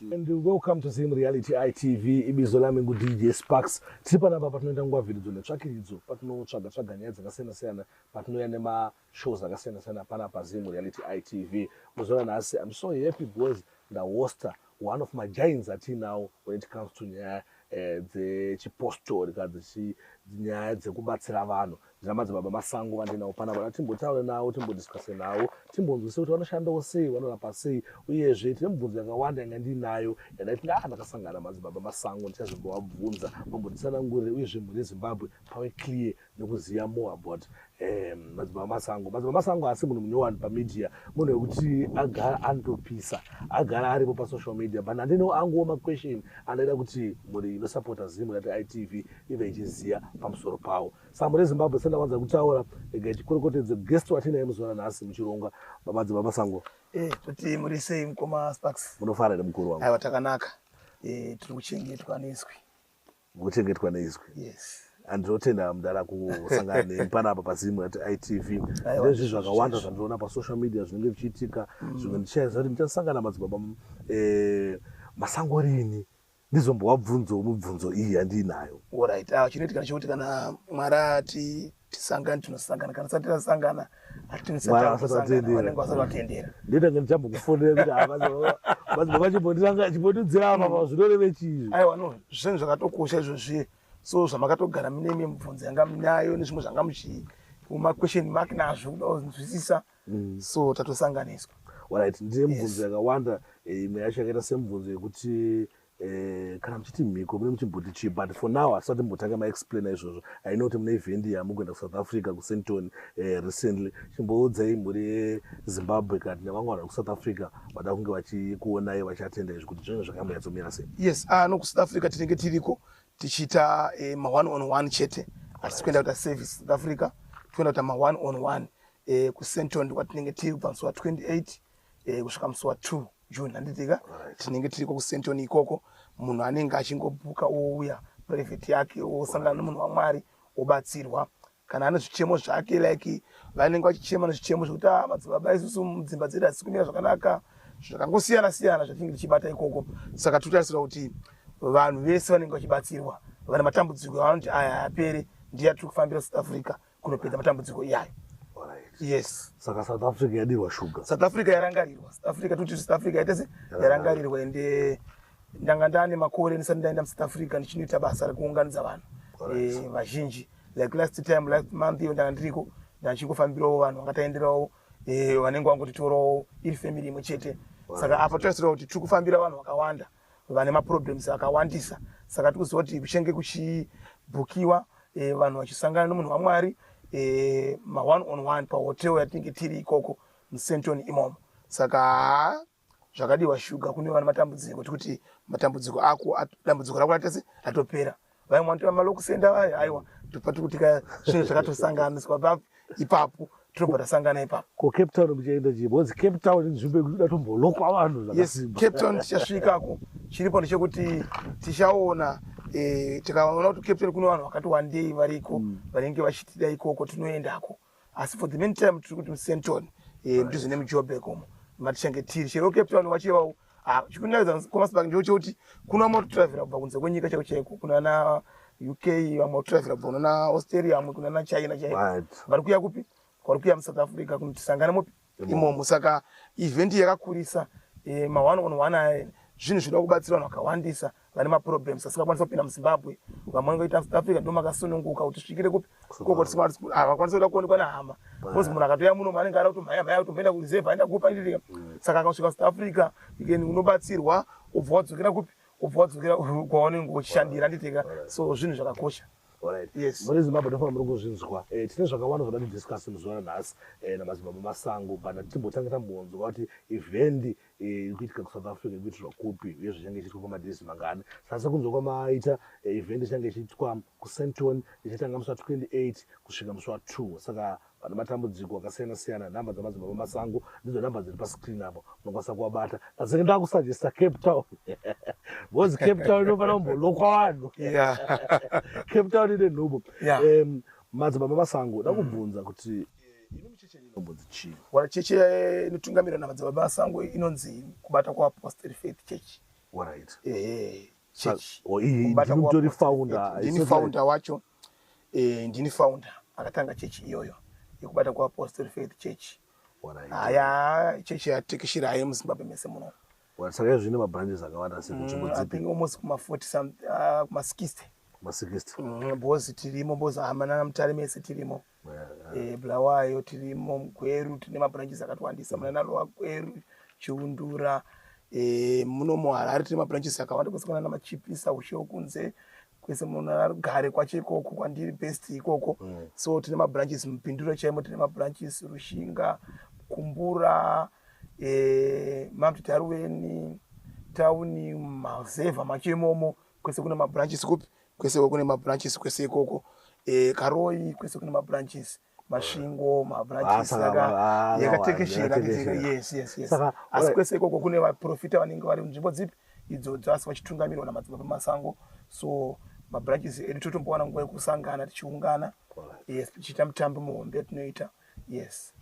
And welcome to Zim Reality ITV. Ibizo lami ngu DJ Sparks. Tipa napa patinoenda nguwa video netsvakiridzo patinotsvaga nyaya dzakasiyana-siyana patinoenda ma shows akasiyana-siyana panapa Zim Reality ITV. Muzoona nhasi, I'm so happy because ndahosta one of my giants atinawo when it comes to nyaya dzechipostori kana nyaya dzekubatsira vanhu. Madzibaba Masango vandinawo panapa timbotaura nawo, timbodiscusse nawo, timbonzwise kuti vanoshandawo sei, vanorapa sei, uyezve tine mibvunzo yakawanda yanga ndinayo yandati ndakasangana madzibaba Masango ndichazombovabvunza vambonditsanangurire uyezve mhuri yeZimbabwe pave clear nekuziva more about madzibaba Masango. Madzibaba Masango haasi munhu munyowani pamedia, munhu wekuti agara andopisa, agara aripo pasocial media, but handino anguwo maquestion anoita kuti mhuri inosapota Zim Reality ITV ive ichiziva pamusoro pawo. Saka mhuri yeZimbabwe wanza kutaura chikurukotedze guest watinaye muzuva nhasi muchironga madzibaba Masango. Kuti muri sei mukoma Sparks? Munofara ere mukuru wangu? Aiwa takanaka. Tiri kuchengetwa neizwi. Kuchengetwa neizwi. Yes. Andinotenda mudara kusangana nemi panapa paZim Reality ITV. Ndezvi zvakawanda zvandinoona pasocial media zvinenge zvichiitika, zvimwe ndichaziva kuti ndichasangana madzibaba Masango rini. Ndizombovabvunzawo mibvunzo iyi yandinayo. Alright. Chinoitika ndechekuti kana Mwari tisangana tinosangana, kana tisati tasangana hatinosangana, vanenge vasati vatendera. Ndinenge ndichambokufonera kuti madzibaba chimbondidzira apa pazvinoreve chizvi. Aiwa no, zvinhu zvakatokosha izvozvi. So zvamakatogara mune mibvunzo yanga munayo nezvimwe zvanga mumaquestion mark nazvo kuda kunzwisisa. So tatosanganiswa. Alright, ndine mibvunzo yakawanda, imwe yacho yakaita semibvunzo yekuti kana muchiti mhiko mune muchimboti chii, but for now hasati mbotanga maexplaina izvozvo. I know kuti mune event yamukuenda kuSouth Africa kuSenton recently. Chimboudzai mhuri yeZimbabwe kana nevamwe vanhu kuSouth Africa vada kunge vachikuonai vachiatenda izvi kuti zvinhu zvakamboyatsomira sei? Yes, no kuSouth Africa tinenge tiriko tichiita ma1 on 1 chete. Hatisi kuenda kuita service South Africa, toenda kuita ma1 on 1 kuSenton kwatinenge tiri pamusi wa28 kusvika musi wa2 June handitika. Tinenge tiriko kuSenton ikoko, munhu anenge achingobhuka ouya private yake osangana nomunhu waMwari obatsirwa. Kana ane zvichemo zvake like vanenge vachichema nezvichemo zvokuti madzibaba isusu mudzimba dzedu hatisi kumira zvakanaka, zvakangosiyana-siyana zvatinenge tichibata ikoko. Saka totarisira kuti vanhu vese vanenge vachibatsirwa, vane matambudziko avanoti aya apere, ndiye tiri kufambira South Africa kunopedza matambudziko iyayo. Yes. Saka South Africa yadirwa shuga. South Africa yarangarirwa. South Africa tuti South Africa yaitese yarangarirwa, ende ndanga ndane makore ndisati ndaenda muSouth Africa ndichinoita basa rekuunganidza vanhu vazhinji. Like last month ndanga ndiriko ndachingofambirawo vanhu vakataenderawo vanenge vangotitorawo iri family imwe chete. Saka apa totarisira kuti tiri kufambira vanhu vakawanda vane maproblems akawandisa. Saka tikuziva kuti kuchenge kuchibhukiwa vanhu vachisangana nomunhu waMwari ma1 on 1 pahotel yatinenge tiri ikoko muSenton imomo. Saka zvakadiwa shuga kune vane matambudziko kuti matambudziko ako dambudziko rako ratese ratopera. Vamwe vanoti malokusenda vaya aiwa topati kuti zvinhu zvakatosanganiswa ipapo tinobva tasangana ipapo. Ko Cape Town muchaenda chii? Because Cape Town nzvimbo yekuti datombolokwa vanhu zvakasimba. Yes, Cape Town tichasvikako. Chiripo ndechekuti tichaona tikaona kuti Cape Town kune vanhu vakati wandei variko vanenge vachitida ikoko tinoendako. Asi for the meantime tiri kuti muSenton mudhuze nemuJoburg matichange tiri. Chero Cape Town vachivawo chikunakidza kwaMasipaki ndechekuti kuna mototravhera kubva kunze kwenyika chaiko, kuna na UK vamwe vototravhera kubva na Australia, vamwe kuna na China chaiko. Vari kuya kupi? Vari kuya muSouth Africa kunotisangana mupi imomo. Saka event yakakurisa ma1 on 1 zvinhu zvinoda kubatsira vanhu vakawandisa vane maproblems asingakwanisa kupinda muZimbabwe. Vamwe vangoita South Africa ndo makasununguka kuti svikire kupi koko havakwanisa kuda kuonekwa nehama. Kozi munhu akatoya muno anenge ada kuti mhaya kuti umboenda kureserve aenda kupa ndiriga. Saka akasvika South Africa unobatsirwa ubva wadzokera kupi, ubva wadzokera kwaunenge uchishandira nditika. So zvinhu zvakakosha. Yes. Muri Zimbabwe ndofanira muri kuzvinzwa. Tine zvakawanda zvoda kudiscuss muzuva nhasi namadzibaba Masango, but timbotanga tambonzwa kuti event irikuitika kuSouth Africa irikuitirwa kupi uye zvichange ichiitwa kwamadhiresi mangani. Sasa kunzwa kwamaita event ichange ichiitwa kuSenton ichitanga musi wa28 kusvika musi wa2. Saka vane matambudziko akasiyana-siyana. Namba dzamadzibaba Masango ndidzo namba dziri pascreen apo, munokwanisa kuwabata. Asi ndakusajesta Cape Town because Cape Town inofanira kumbolokwa vanhu. Cape Town ine nhubo. Madzibaba Masango ndakubvunza kuti ino micheche inombonzi chii? Wala cheche inotungamirwa namadzibaba Masango inonzi kubata kwaApostle Faith Church. Alright. Church. Ndini founder. Ndini founder wacho. Ndini founder. Akatanga church iyoyo. Yekubata kwa Apostle Faith Church. Alright. Aya church yatekeshira ayi muZimbabwe mese muno. Saka zvine mabranches akawanda sekuchimbo I think almost kuma 40 some kuma 60. Ma 60. Bozi tirimo bozi hamana namutare mese tirimo. Bulawayo tirimo Gweru tine mabranches akatwandisa muna Nalowa Gweru Chiundura muno muHarare tine mabranches akawanda kusangana namachipisa usho kunze kwese muno Gare kwachekoko kwandiri best ikoko. So tine mabranches mupinduro chaimo tine mabranches Rushinga Kumbura Mamti Tarweni Tauni Mazeva Machemomo kwese kuna mabranches kupi kwese kuna mabranches kwese ikoko Karoi kwese kuna mabranches Mashingo mabranches saka yakatekeshera yes asi kwese ikoko kune vaprofita vanenge vari munzvimbo dzipi idzo dzasi vachitungamirwa namadzibaba masango so mabranches edu totombowana nguva yekusangana tichiungana yes tichiita mutambo muhombe tinoita yes.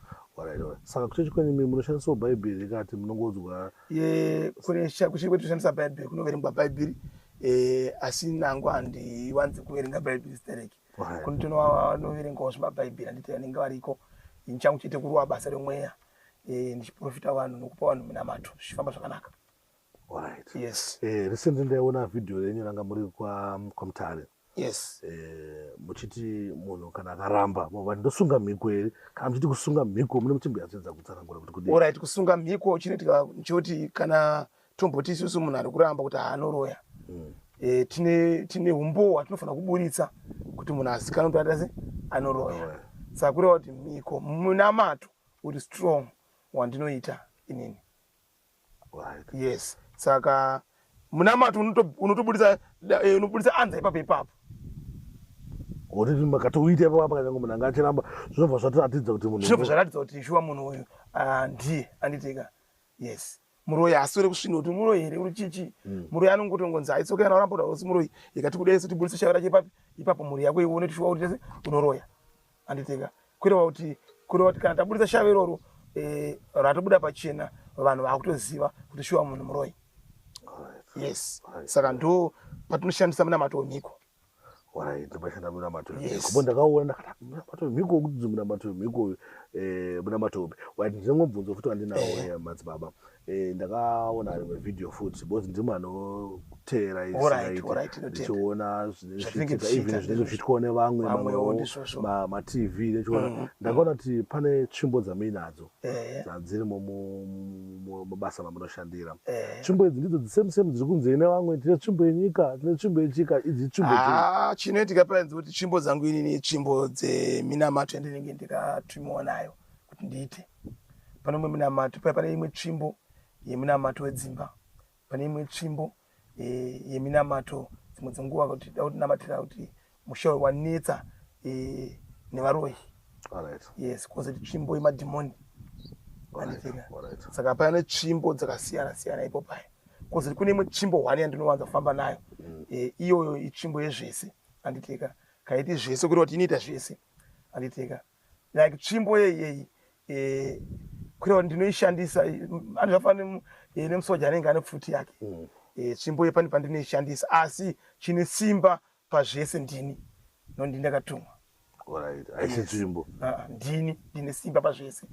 Saka kuchechi kwenyu munoshandisa bhaibheri kati munongodzwa kune kuchechi kwedu kushandisa bhaibheri kunoverengwa bhaibheri asi nangu handiwanzi kuverenga bhaibheri stereki kune tonoverengawo zvimabhaibheri handiti vanenge variko inchangu chete kuruwa basa remweya ndichiprofita vanhu nokupa vanhu minamato zvichifamba zvakanaka. Yes. Recently ndaiona video yenyu ranga muri kwaMutare. Yes. Muchiti munhu kana akaramba mova ndosunga mhiko here kana muchiti kusunga mhiko mune muchimbuyatsedza kutsanangura kuti kudii. Alright, kusunga mhiko chinoitika nchoti kana tomboti isusu munhu ari kuramba kuti haanoroya tine umbo hwatinofanira kuburitsa kuti munhu azikanwe kuti atase anoroya. Saka kureva kuti mhiko munamato uri strong wandinoita inini. Yes. Saka munamato unotobuditsa anza ipapo kuti makatoita ipapo kana munhu anga achiramba zvinobva zvatoratidza kuti munhu zvinobva zvaratidza kuti shuwa munhu uyu ndiye anditeka. Yes. Muroyi asore kusvina kuti muroyi here uri chichi muroyi anongotongonzi aitsoka kana uramba kuti muroyi ikati kudai kuti buditsa shavi racho ipapo mhuri yako ione kuti shuwa kuti tese unoroya anditeka kureva kuti kana tabuditsa shavi iroro ratobuda pachena vanhu vakutoziva kuti shuwa munhu muroyi. Yes. Saka ndo patinoshandisa munamato wemhiko. Ndopashanda munamato wemhiko. Kubo ndakaona ndakati munamato wemhiko kuti munamato wemhiko munamato upi. Ndinongobvunza futi wandinawo madzibaba. Ndakaona rimwe video futi because ndimo anoteera ndichiona zvinenge zvichiitwa nevamwe matv ndichiona ndakaona kuti pane tsvimbo dzamuinadzo dzirimo mumabasa mamunoshandira. Tsvimbo idzi ndidzo dzisemu dziri kunze nevamwe tine tsvimbo yenyika tine tsvimbo yechika idzi tsvimbo chinoitika paenzi kuti tsvimbo dzangu inini tsvimbo dzeminamato yandinenge ndikatumiwa nayo kuti ndiite. Pane umwe minamato pane imwe tsvimbo yeminamato wedzimba pane imwe tsvimbo yeminamato dzimwe dzenguva kuti da kunamatira kuti musha wanetsa nevaroyi. Yes, because tsvimbo yemadhimoni anditeka. Saka pane tsvimbo dzakasiyana siyana ipo paya because kune imwe tsvimbo hwani yandinowanza kufamba nayo iyoyo itsvimbo yezvese anditeka kaiti zvese kureva kuti inoita zvese anditeka like tsvimbo yeyeyi kureva ndinoishandisa andizvafanira nemusoja anenge ane pfuti yake tsvimbo yepani pandinoishandisa asi chine simba pazvese ndini nondini ndakatumwa. Aisi tsvimbo ndine simba pazvese.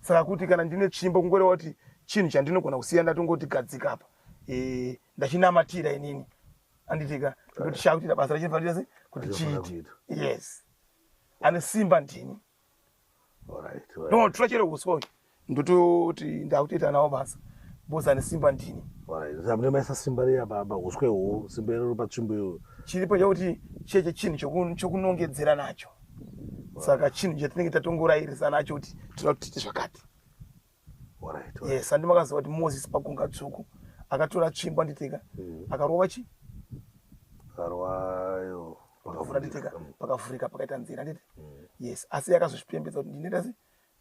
Saka kuti kana ndine tsvimbo kungoreva kuti chinhu chandinogona kusiya ndatongoti gadzika apa ndachinamatira inini anditeka kuti shakuita basa rachinofanira sei kuti chiite. Yes. Ane simba ndini. No, turachero uswa ndototi ndakutoita nawo basa boza ane simba ndini. Zamune maisa simba riya baba uswewo simba riri patsvimbo iyo chiripo chakuti cheche chinhu chokunongedzera nacho. Saka chinhu chatinenge tatongorayirisa nacho kuti tinoda kuti tiite zvakati. Yes, handimakaziva kuti Moses paGungwa Dzvuku akatora tsvimbo anditeka akarova chi akarwayo pakavhurika pakaita nzira nditi. Yes, asi yakazozvipembedza kuti ndinoita sei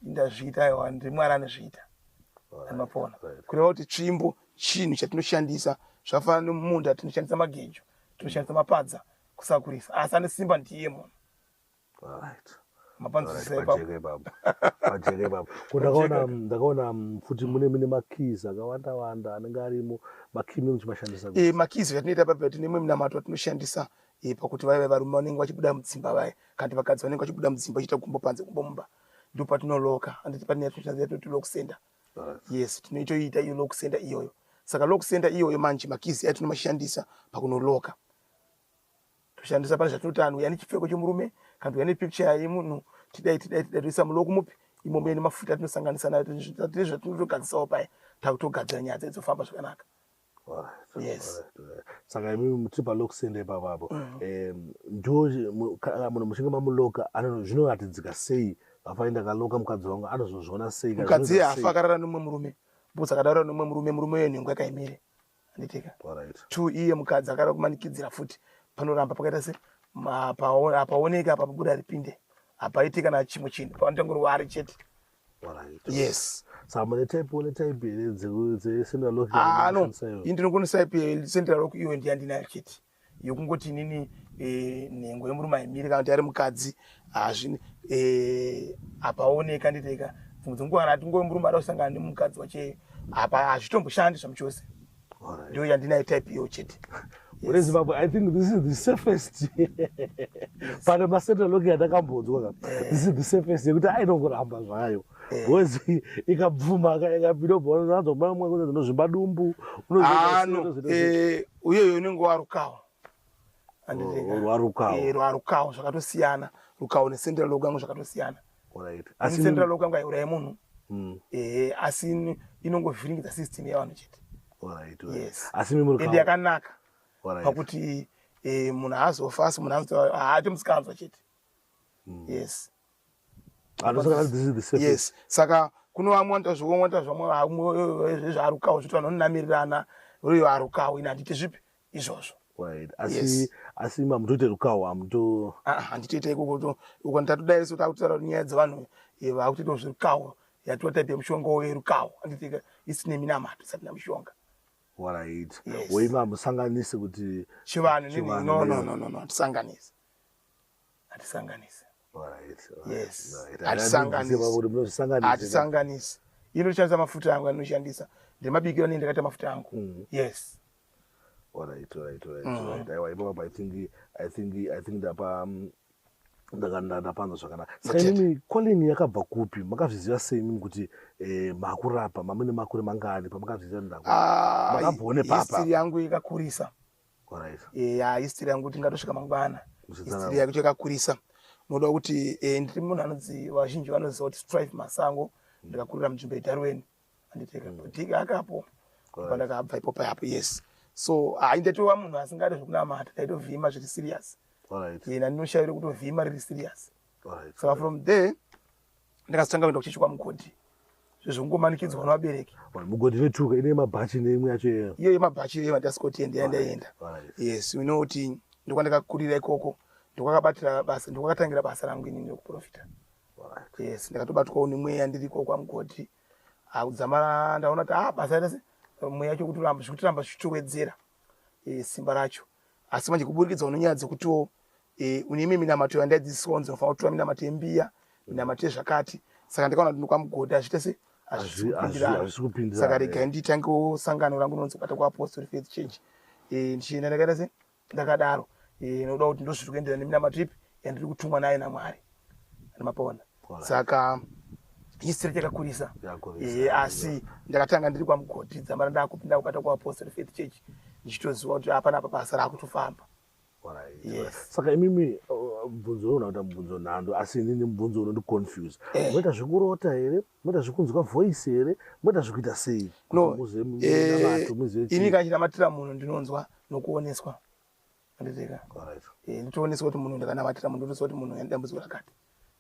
ndazviita aiwa ndimwari anozviita amapona kureva kuti tsvimbo chinhu chatinoshandisa zvakafanana nemunda tinoshandisa magejo tinoshandisa mapadza kusakurisa asi ane simba ndiye munhu. mapanzi Pajeke baba. Pajeke baba. Ndakaona futi mune makeys akawanda anenge arimo makimi muchimashandisa. Makeys atinoita papa tine imwe minamato atinoshandisa pakuti vaya varume vanenge vachibuda mudzimba vaya kandi vakadzi vanenge vachibuda mudzimba vachiita kumbo panze kumbomumba ndo patinoloka anditi patine tinoshandisa toti lock center. Yes, tinoitoita iyo lock center iyoyo. Saka lock center iyoyo manje makeys atinomashandisa pakunoloka. Toshandisa pane zvatinoti yani chipfeko chomurume kandi yani picture yemunhu tidai toisa muloko mupi imomo ine mafuta atinosanganisa nayo tine zvatinotogadzisao paya takutogadzira nyaya dzofamba zvakanaka. Yes. Saka imi mutiri palock center ipapapo ndo kana munhu muchinge mamuloka zvinoratidzika sei vafainda kaloka mukadzi wangu anozozviona sei? Mukadzi hafa akarara nomumwe murume bvudzi akadaro nomumwe murume uyo nhengo yakaimire anditeka tu iye mukadzi akarara kumanikidzira futi panoramba pakaita se apaoneka pabuda ripinde apaiti kana chimwe chinhu panotangorwa ari chete. Yes. Saka mune type here dzecentral lock no indinogona type central lock iyo ndiyandinayo chete yokungoti inini nhengo yemurume aimire kana kuti ari mukadzi apaoneka nditeka dzimwe kana tingowe murume ada kusangana nemukadzi wache apa hazvitomboshandi zvamuchose ndio yandinayo type iyo chete. Yes. Zimbabwe, I think this is the safest. Pane macentral lock yatakambodzwa this is the safest yekuti ainongoramba zvayo because ikabvuma ikapindobva unozombamwe kuti ndinozvimba dumbu uyeyo unenge warukawo anditeka rwarukawo zvakatosiyana rukawo necentral lock yangu zvakatosiyana. Asi central lock yangu aiurayi munhu asi inongovhiringidza system yavanhu chete. Yes. Asi mimi ende yakanaka pakuti munhu haazofa asi munhu haatomusikanzwa chete. Yes. Yes. Saka kuno vamwe zvamwe zvarukawo zvoti vanhu vanonamirirana uyo arukawo ine handiti zvipi izvozvo. Asi mamutoite rukawo hamuto handitoita ikoko uko ndatodaiso takutaura nyaya dzevanhu vakutoitawo zverukawo yatova type yemushonga yerukawo handiti isine minamato isati namushonga. Right. Weima musanganise kuti chivanhu no hatisanganise. Yes. Hatisanganise. Inoshandisa mafuta angu anoshandisa ndemabikiro nende ndakaita mafuta angu. Yes. Alright. I think ndapanzwa zvakanaka. Saka imi calling yakabva kupi? Makazviziva sei mimi kuti makurapa mamune makore mangani pamakazviziva ndako? Makabvone papa. History yangu ikakurisa. Alright. History yangu tingatosvika mangwana. History yangu yakakurisa. Noda kuti ndiri munhu anoziva vazhinji vanoziva kuti Strive Masango ndakakurira munzvimbo yeDarwen anditeka kuti akapo pandakabva ipopo yapo. Yes. So haindatova munhu asingade zvokunamata taitovhima zviri serious. Yena ndinoshaira kutovhima riri serious. Saka from there ndakazotanga kuenda kuchechi kwamugodhi zvezvongomanikidzwa nevabereki. Mugodhi vetuka ine mabhachi neimwe yacho iyo yemabhachi yemadhasikoti ndaenda. Yes, you know kuti ndokwandakakurira ikoko ndokwakabatira basa ndokwakatangira basa rangu inini rekuprofita. Yes, ndakatobatwawo nemweya ndiri ikoko kwamugodhi akudzamara ndaona kuti basa rese mweya yacho kutiramba zvichitowedzera simba racho asi manje kuburikidza nyaya dzekutiwo une imwe minamato yandadzidziswa ndinofanira kutora minamato yembiya minamato yezvakati saka ndakaona kuti kwamugodhi azviite hazvisi saka regai nditangewo sangano rangu rinonzi Bata kwaApostolic Faith Church ndichienda ndakaita se ndakadaro noda kuti ndozviri kuenderana neminamato ipi yandiri kutumwa nayo naMwari mapaona. Saka history yakakurisa asi ndakatanga ndiri kwamugodhi dzamara ndakupinda kuBata kwaApostolic Faith Church ndichitoziva kuti hapana basa raakutofamba. Yes. Saka imimi mubvunzo unoita mubvunzo nhando asi inini mubvunzo unondiconfuse. Munoita zvekurota here? Munoita zvekunzwa voice here? Munoita zvekuita sei? No. Ini kachinamatira munhu ndinonzwa nokuoneswa. Anditeka. Nditooneswa kuti munhu ndakanamatira munhu ndotoziva kuti munhu yandambudziko rakati.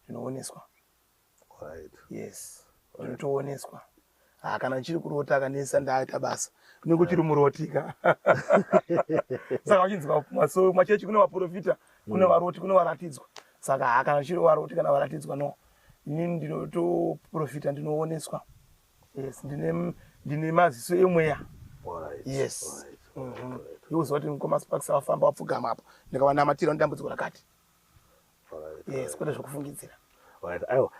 Ndinooneswa. Yes. Ndinotooneswa. Kana ndichiri kurota akanesa ndaita basa nekuchiri murotika. Saka wachinzwa machechi kuna vaprofita kuna varoti kuna varatidzwa. Saka kana ndichiri varoti kana varatidzwa no inini ndinotoprofita ndinooneswa. Yes, ndine maziso emweya. Yes. Yokuziva kuti Nkomas Parks vafamba vapfugama apa ndikavanamatira ndambudziko rakati. Yes, kwete zvokufungidzira. Right. Ayo,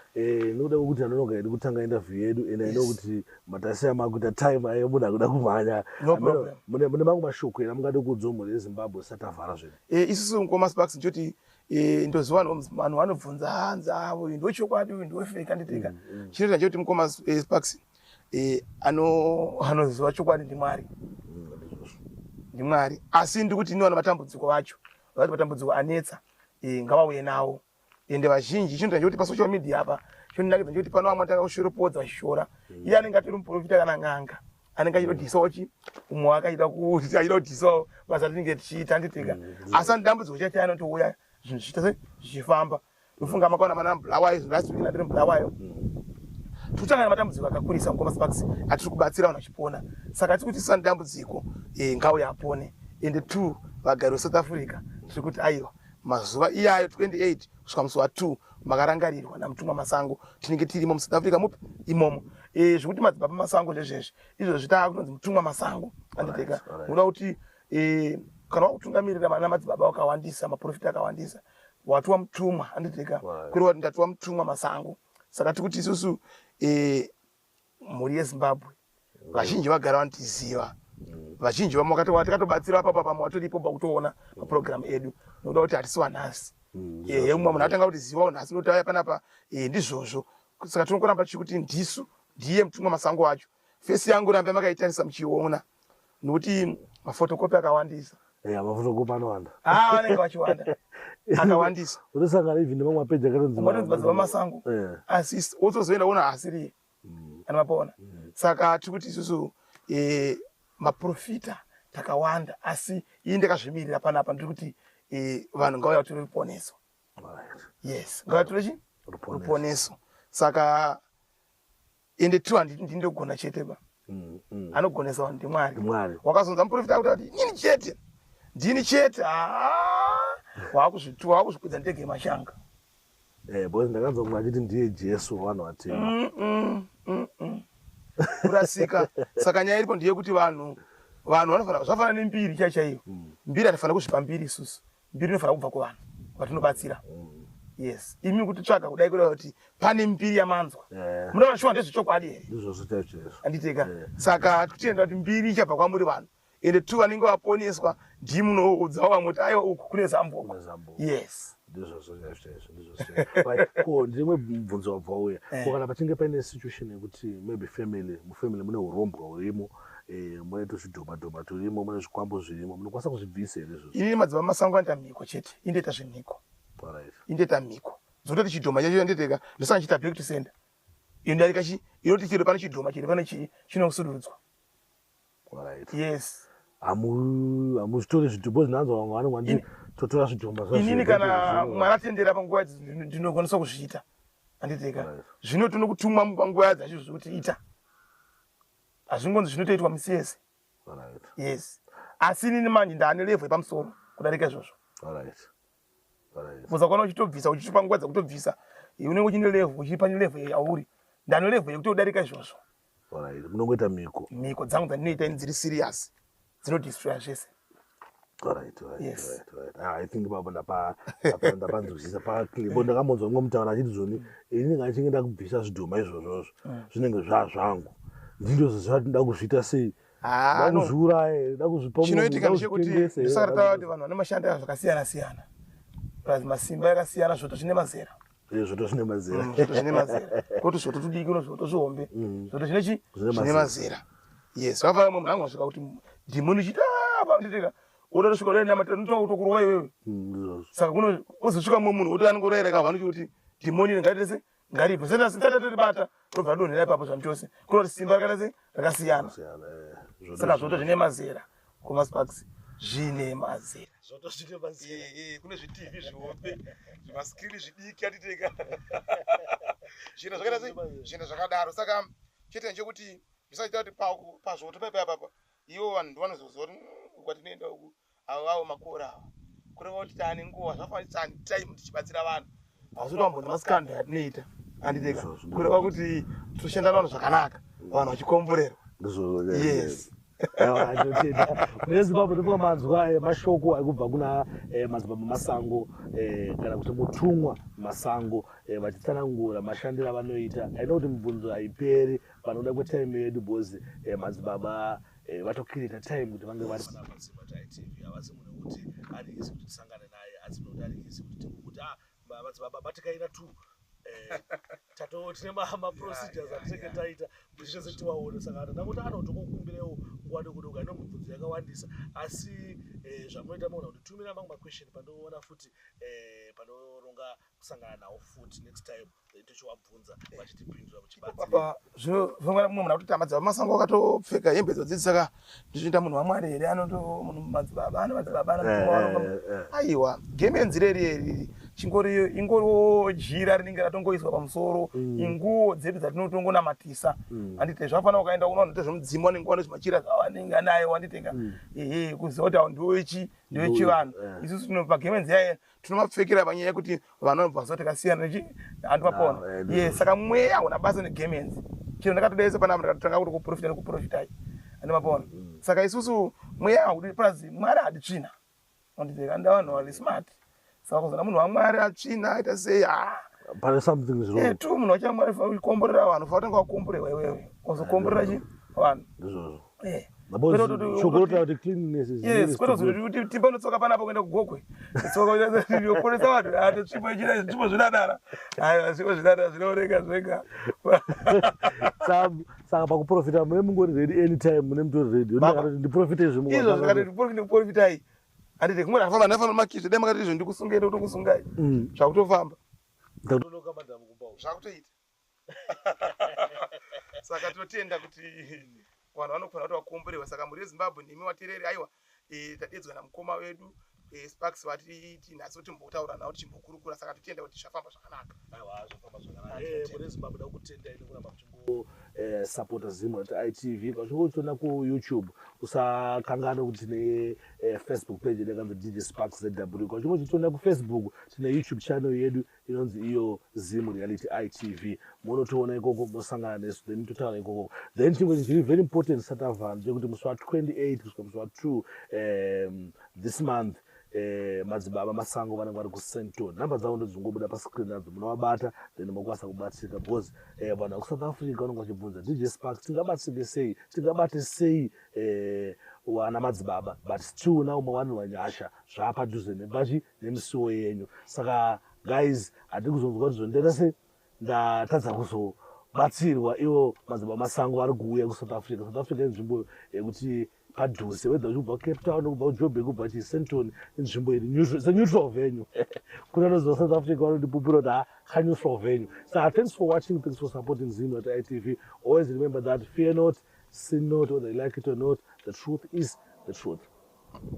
noda ukuthi anonoga yedu kutanga interview yedu ina inokuti matasiya makuita time ayo muda kuda kumhanya. No problem. Mune mangu mashoko ina mungade kudzo eZimbabwe satavhara zvino. Isusu Nkomas Bucks njoti ndoziva vanhu vanobvunza hanza avo ndochokwadi uyu ndowefeka nditeka. Chinoita njoti Nkomas Bucks anoziva chokwadi ndimwari. Ndimwari. Asi ndikuti inowana matambudziko vacho. Vati matambudziko anetsa ngavauye nawo. Ende vazhinji chinoita njoti pasocial media apa chinonakidza njoti pano vamwe takashoropodza vachishora. Iye anenge atori muprofita kana n'anga. Anenge achidodhisawo umwe akaita kuti achida kudhisawo basa tinenge tichiita nditeka. Asi dambudziko chacho anotouya zvinhu zvichiita zvichifamba. Ndofunga makaona mana Bulawayo last week natiri Bulawayo. Tutanga matambudziko akakurisa Nkomas Bucks atiri kubatsira vanhu vachipona. Saka tiri kuti sani dambudziko ngauye apone. Ende 2 vagari veSouth Africa tiri kuti aiwa mazuva iyayo 28 kusvika musi wa2 makarangarirwa namutumwa Masango tinenge tirimo muSouth Africa mupi imomo zvekuti madzibaba Masango zvezvezvi izvo zvitava kunonzi mutumwa Masango anditeka unoda kuti kana wakutungamirira mana madzibaba wakawandisa maprofita akawandisa watuwa mutumwa anditeka kureva kuti ndatuwa mutumwa Masango saka tiri kuti isusu mhuri yeZimbabwe vazhinji vagara vanotiziva vazhinji vamwe takatobatsira apapa pamwe watoripo pakutoona maprogramu edu nokuda kuti hatisi wanhasi umwe munhu atanga kuti ziva unhasi nokuti aya panapa ndizvozvo saka tinokoramba tichikuti ndisu ndiye mutumwa Masango wacho fesi yangu rambe makaitarisa muchiona nokuti mafotokopi akawandisa mafotokopi anowanda vanenge vachiwanda akawandisa unosangana even nemamwe mapeji akatonzimadzibaba Masango asi wotozoenda kuona asiriye anomapaona saka tiri kuti isusu maprofita takawanda asi ii ndakazvimirira panapa ndiri kuti vanhu ngauya kuti ruponeso. Yes, ngauya kuti ruponeso. Saka ende 2 handiti ndinogona chete ba. Anogonesa vanhu ndimwari. Wakazonza muprofita kuti ndini chete wakuzvitua wakuzvikwidza ndege mashanga. Because ndakanzwa kumwe achiti ndiye Jesu vanhu vatema. Kurasika saka nyaya iripo ndiye kuti vanhu vanofanira zvafana nembiri chaiyo mbiri atifanira kuzvipa mbiri isusu mbiri inofanira kubva kuvanhu vatinobatsira. Yes, imi kuti tsvaga kudai kuda kuti pane mbiri yamanzwa munoona shuwa ndezvechokwadi here anditeka saka tichienda kuti mbiri ichabva kwamuri vanhu ende 2 vanenge vaponeswa ndimunoudza vamwe kuti aiwa uku kune zamboko. Yes. Ko ndimwe mubvunzo wabva uya kana pachinge paine situation yekuti maybe mufamily mune urombwa hurimo mune tuzvidhoma turimo mune zvikwambo zvirimo munokwanisa kuzvibvisa here izvozvo? Inini madzibaba Masango anoita mhiko chete indoita zvemhiko indoita mhiko dzototi chidhoma chacho nditeka ndosanga chiita back to sender indarika inoti chiri pane chidhoma chiri pane chinosudurudzwa. Yes. Hamuzvitori zvidhombo zvinanzwa vamwe vanongwandi totora zvidhomba inini kana mwari atendera panguva ndinogona kuzviita anditeka zvino tinokutumwa panguva dzacho zvokuti ita hazvingonzi zvinotoitwa misi yese. Yes, asi inini manje ndaane level yepamusoro kudarika izvozvo. Uzakona uchitobvisa uchichipa nguva dzakutobvisa unenge uchine level uchipa level yauri ndaane level yekuti udarika izvozvo. Munongoita mhiko dzangu dzandinoita ini dziri serious dzinodestroya zvese. Yes. I think baba ndapanzwisisa paklipo ndakambodzwa mumwe mutaura achiti zvoni inini ngachinge ndakubvisa zvidhoma izvozvozvo zvinenge zvangu ndindoziva kuti ndakuzviita sei ndakuzviuraya ndakuzvipa chinoitika ndechekuti ndisati taura kuti vanhu vane mashanda zvakasiyana siyana masimba yakasiyana zvoto zvine mazera zvoto zvine mazera kuti zvoto tudiki zvoto zvihombe zvoto zvine mazera. Yes, vava mumwe hangu asvika kuti ndimoni chita nditeka utosvika utoenda matatokurowa iwewe saka uzosvika mumwe munhu anenge urayira kavhanu kuti dhimoni ngaitese ngaripo sitatatotibata tobva donhera ipapo zvamichose kunoti simba rakasiyana saka zvoto zvine mazera Nkomas Bucks zvine mazera kune zvitivi zvihombe zvimaskrini zvidiki atiteka zvinhu zvakadaro saka chete nchekuti zvisaita kuti pazvoto paipapapa ivo vanhu ndovanozoziva kuti kwatinoenda uku avo makora ava kureva kuti taane nguva zvafanira time tichibatsira vanhu asi kuti vambonza masikando atinoita anditeka kureva kuti toshanda navanhu zvakanaka vanhu vachikomborerwa. Yes, nezimbabwe ndifuka manzwa mashoko akubva kuna madzibaba masango kana kuti mutumwa masango vachitsanangura mashandiro avanoita. Haina kuti mibvunzo haiperi panoda kwetime yedu bhozi madzibaba vatokirita time kuti vange vari panapadzimataitv. havasi munhu wekuti ari isi kuti tisangane naye asi munhu kuti ari isi kuti tingokuti madzibaba batikaina tu tine maprocedures atinenge taita kuti chose tiwaone. Saka ndada kuti anotokukumbirewo nguva dokodoko ino mibvunzo yakawandisa asi zvamunoita muona kuti tumira mamwe maquestion pandoona futi panoronga kusangana nawo futi next time tochiwabvunza vachitipindura kuchibatsira. Zvino mumwe munhu kuti madzibaba masango akatopfeka hembe dzodzidzi saka ndichinoita munhu wamwari here anoto munhu madzibaba aiwa gemenzi reri ingoriwo jira rinenge ratongoiswa pamusoro inguwo dzedu dzatinotongonamatisa handite zvafanira ukaenda unoona nezvemudzimu wanenge wane zvimachira zvawanenge anayo wanditenga kuziva kuti ndiwechi ndewechivanhu. isusu pagemenzi yaye tinomapfekera panyaya yekuti vanhu vanobva zoti kasiyana handu vapona. Saka mweya hauna basa negemenzi. Chino ndakatodaisa panapa ndakatotanga kuti kuprofita nekuprofitai handi mapona. Saka isusu mweya haudi prazi mwari hadi tsvina wanditenga nda vanhu vari smart. Saka kuzona munhu wamwari atsvina aita sei pane something is wrong. Tu munhu wachamwari fa ukomborera vanhu fa utanga wakomborera wewe uzokomborera chi vanhu ndizvo chokolota kuti cleanliness is yes kwete kuti timba notsoka panapo kuenda kugogwe tsoka yoporesa vanhu ati chipo ichira chipo zvinadara hayi chipo zvinadara zvinooneka zvega. Saka pakuprofita mune mungori ready anytime mune mutori ready ndiprofite zvimwe izvo zvakati ndiprofitai handiti kumwe ndafamba ndafamba makizvi dai makati izvo ndikusungai ndokusungai zvakutofamba ndatonoka madhamu kumbawo zvakutoita. Saka tinotenda kuti vanhu vanofanira kuti vakomborewa. Saka muri wezimbabwe nemi watereri aiwa tadedzwa namukoma wedu Sparks vati tinatso timbotaura nawo tichimbokurukura. Saka totenda kuti zvafamba zvakanaka. Aiwa zvafamba zvakanaka. Muri wezimbabwe da kutenda ine kuramba kuchimbo support ZimWallet.tv kwazvinotoona ku YouTube. Usakangana kuti tine Facebook page yakanzi DJ Sparks ZW. Kwazvinotoona ku Facebook tine YouTube channel yedu inonzi iyo ZimReality.tv. Munotoona ikoko mosangana nesu then totaura ikoko. Then chimwe chiri very important satavanhu chekuti musi wa 28 kusvika musi wa 2 this month madzibaba masango vanenge vari kuSenton. Namba dzavo ndodzingobuda pascreen adzo munovabata then mokwanisa kubatsirika because vanhu vakuSouth Africa vanenge vachibvunza DJ Sparks tingabatsirike sei tingabate sei wana madzibaba but still now mawani wanyasha zvapadhuze nebachi nemisiwo yenyu. Saka guys hatiri kuzonzwa kuti zvondenda sei ndatadza kuzobatsirwa ivo madzibaba masango vari kuuya kuSouth Africa. South Africa inzvimbo yekuti padhuze wedza uchibva Cape Town kubva kuJoburg kubva chiSenton inzvimbo iri seneutral venue. Kuna nozva South Africa vanotipupura kuti kaneutral venue. So thanks for watching, thanks for supporting ZimWallet.tv. Always remember that fear not, sin not, whether you like it or not, the truth is the truth.